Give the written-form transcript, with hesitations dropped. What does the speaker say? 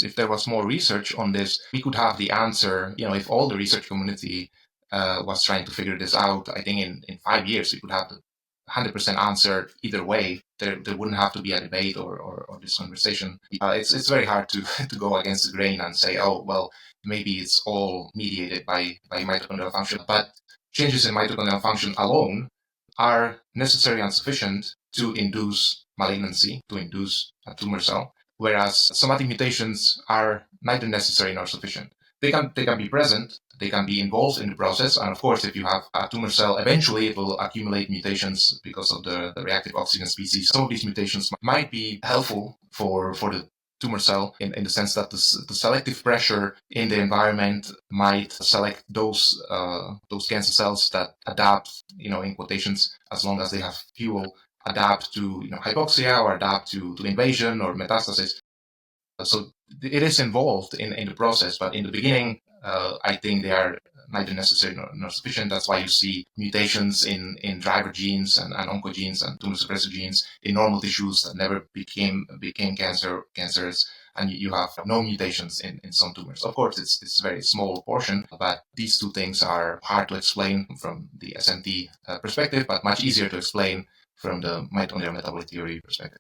If there was more research on this, we could have the answer. If all the research community was trying to figure this out, I think in 5 years we could have the 100% answer either way. There wouldn't have to be a debate or this conversation. It's very hard to to go against the grain and say, oh well, maybe it's all mediated by mitochondrial function. But changes in mitochondrial function alone are necessary and sufficient to induce malignancy, to induce a tumor cell, whereas somatic mutations are neither necessary nor sufficient. They can be present, they can be involved in the process, and of course, if you have a tumor cell, eventually it will accumulate mutations because of the reactive oxygen species. Some of these mutations might be helpful for the tumor cell in the sense that the selective pressure in the environment might select those cancer cells that adapt, in quotations, as long as they have fuel, adapt to hypoxia or adapt to invasion or metastasis. So it is involved in the process, but in the beginning, I think they are neither necessary nor sufficient. That's why you see mutations in driver genes and oncogenes and tumor suppressor genes in normal tissues that never became cancerous, and you have no mutations in some tumors. Of course, it's a very small portion, but these two things are hard to explain from the SMT perspective, but much easier to explain from the mitochondrial metabolic theory perspective.